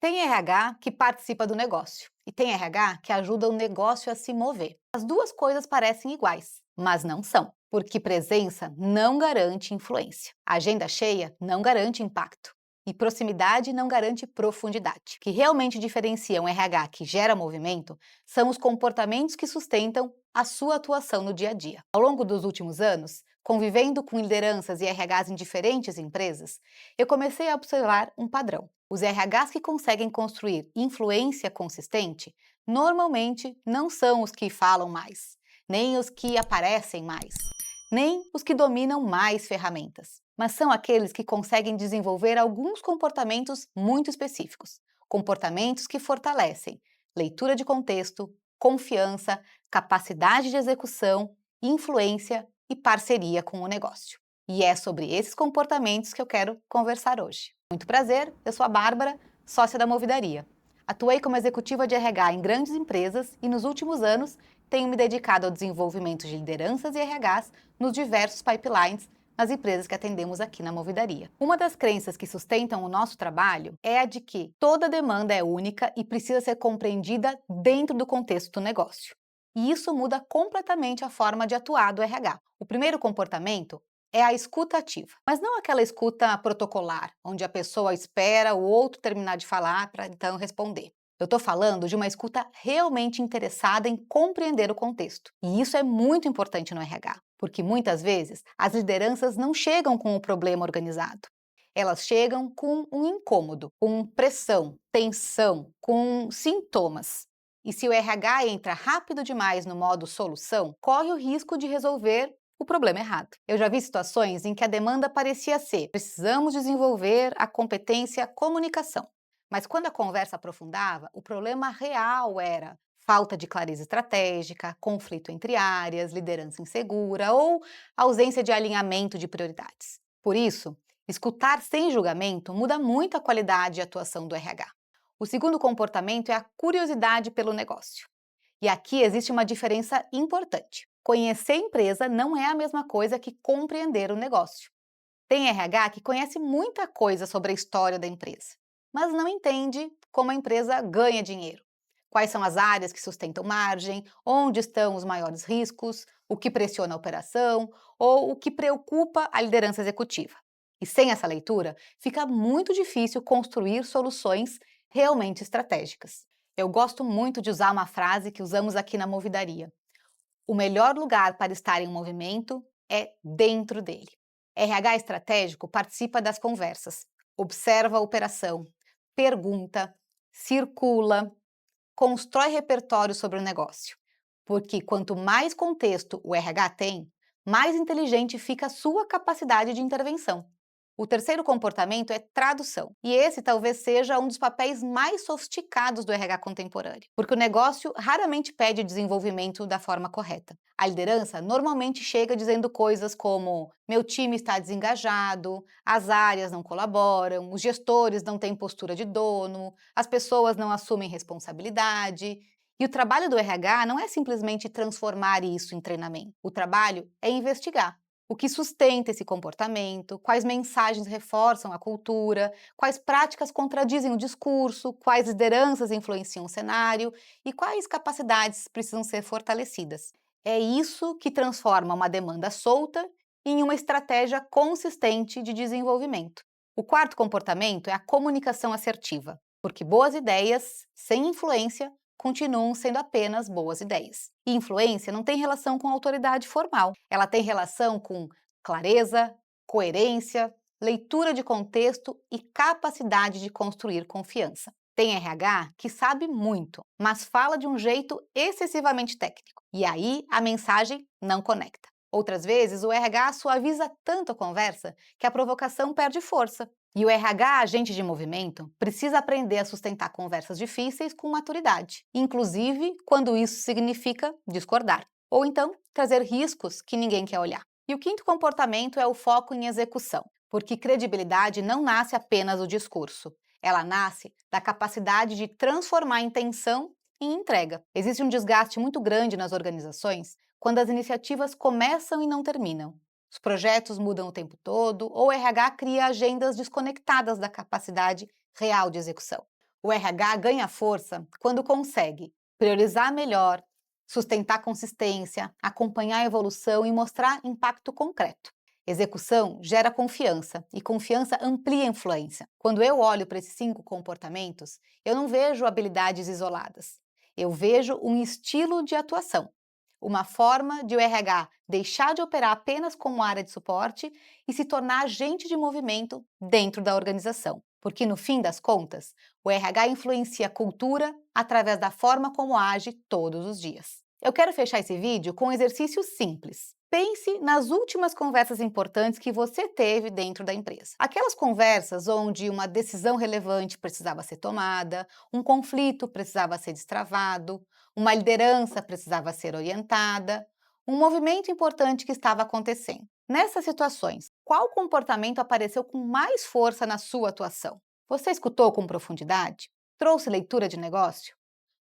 Tem RH que participa do negócio e tem RH que ajuda o negócio a se mover. As duas coisas parecem iguais, mas não são, porque presença não garante influência. Agenda cheia não garante impacto. E proximidade não garante profundidade. O que realmente diferencia um RH que gera movimento são os comportamentos que sustentam a sua atuação no dia a dia. Ao longo dos últimos anos, convivendo com lideranças e RHs em diferentes empresas, eu comecei a observar um padrão. Os RHs que conseguem construir influência consistente normalmente não são os que falam mais, nem os que aparecem mais, nem os que dominam mais ferramentas, mas são aqueles que conseguem desenvolver alguns comportamentos muito específicos, comportamentos que fortalecem leitura de contexto, confiança, capacidade de execução, influência e parceria com o negócio. E é sobre esses comportamentos que eu quero conversar hoje. Muito prazer, eu sou a Bárbara, sócia da Movidaria. Atuei como executiva de RH em grandes empresas e nos últimos anos tenho me dedicado ao desenvolvimento de lideranças e RHs nos diversos pipelines nas empresas que atendemos aqui na Movidaria. Uma das crenças que sustentam o nosso trabalho é a de que toda demanda é única e precisa ser compreendida dentro do contexto do negócio. E isso muda completamente a forma de atuar do RH. O primeiro comportamento é a escuta ativa, mas não aquela escuta protocolar, onde a pessoa espera o outro terminar de falar para então responder. Eu estou falando de uma escuta realmente interessada em compreender o contexto. E isso é muito importante no RH, porque muitas vezes as lideranças não chegam com o problema organizado. Elas chegam com um incômodo, com pressão, tensão, com sintomas. E se o RH entra rápido demais no modo solução, corre o risco de resolver o problema errado. Eu já vi situações em que a demanda parecia ser: precisamos desenvolver a competência comunicação. Mas quando a conversa aprofundava, o problema real era falta de clareza estratégica, conflito entre áreas, liderança insegura ou ausência de alinhamento de prioridades. Por isso, escutar sem julgamento muda muito a qualidade de atuação do RH. O segundo comportamento é a curiosidade pelo negócio. E aqui existe uma diferença importante. Conhecer a empresa não é a mesma coisa que compreender o negócio. Tem RH que conhece muita coisa sobre a história da empresa, mas não entende como a empresa ganha dinheiro. Quais são as áreas que sustentam margem, onde estão os maiores riscos, o que pressiona a operação ou o que preocupa a liderança executiva. E sem essa leitura, fica muito difícil construir soluções realmente estratégicas. Eu gosto muito de usar uma frase que usamos aqui na Movidaria: o melhor lugar para estar em movimento é dentro dele. RH estratégico participa das conversas, observa a operação, pergunta, circula, constrói repertório sobre o negócio. Porque quanto mais contexto o RH tem, mais inteligente fica a sua capacidade de intervenção. O terceiro comportamento é tradução, e esse talvez seja um dos papéis mais sofisticados do RH contemporâneo, porque o negócio raramente pede desenvolvimento da forma correta. A liderança normalmente chega dizendo coisas como: meu time está desengajado, as áreas não colaboram, os gestores não têm postura de dono, as pessoas não assumem responsabilidade. E o trabalho do RH não é simplesmente transformar isso em treinamento. O trabalho é investigar o que sustenta esse comportamento, quais mensagens reforçam a cultura, quais práticas contradizem o discurso, quais lideranças influenciam o cenário e quais capacidades precisam ser fortalecidas. É isso que transforma uma demanda solta em uma estratégia consistente de desenvolvimento. O quarto comportamento é a comunicação assertiva, porque boas ideias, sem influência, continuam sendo apenas boas ideias. E influência não tem relação com autoridade formal, ela tem relação com clareza, coerência, leitura de contexto e capacidade de construir confiança. Tem RH que sabe muito, mas fala de um jeito excessivamente técnico, e aí a mensagem não conecta. Outras vezes, o RH suaviza tanto a conversa que a provocação perde força. E o RH, agente de movimento, precisa aprender a sustentar conversas difíceis com maturidade, inclusive quando isso significa discordar, ou então trazer riscos que ninguém quer olhar. E o quinto comportamento é o foco em execução, porque credibilidade não nasce apenas do discurso, ela nasce da capacidade de transformar a intenção em entrega. Existe um desgaste muito grande nas organizações quando as iniciativas começam e não terminam. Os projetos mudam o tempo todo, ou o RH cria agendas desconectadas da capacidade real de execução. O RH ganha força quando consegue priorizar melhor, sustentar consistência, acompanhar a evolução e mostrar impacto concreto. Execução gera confiança e confiança amplia a influência. Quando eu olho para esses 5 comportamentos, eu não vejo habilidades isoladas. Eu vejo um estilo de atuação, uma forma de o RH deixar de operar apenas como área de suporte e se tornar agente de movimento dentro da organização. Porque, no fim das contas, o RH influencia a cultura através da forma como age todos os dias. Eu quero fechar esse vídeo com um exercício simples. Pense nas últimas conversas importantes que você teve dentro da empresa. Aquelas conversas onde uma decisão relevante precisava ser tomada, um conflito precisava ser destravado, uma liderança precisava ser orientada, um movimento importante que estava acontecendo. Nessas situações, qual comportamento apareceu com mais força na sua atuação? Você escutou com profundidade? Trouxe leitura de negócio?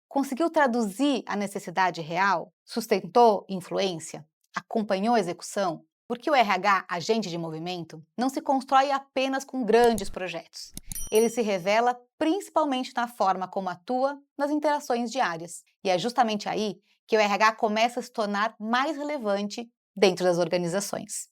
Conseguiu traduzir a necessidade real? Sustentou influência? Acompanhou a execução? Porque o RH, agente de movimento, não se constrói apenas com grandes projetos. Ele se revela principalmente na forma como atua nas interações diárias. E é justamente aí que o RH começa a se tornar mais relevante dentro das organizações.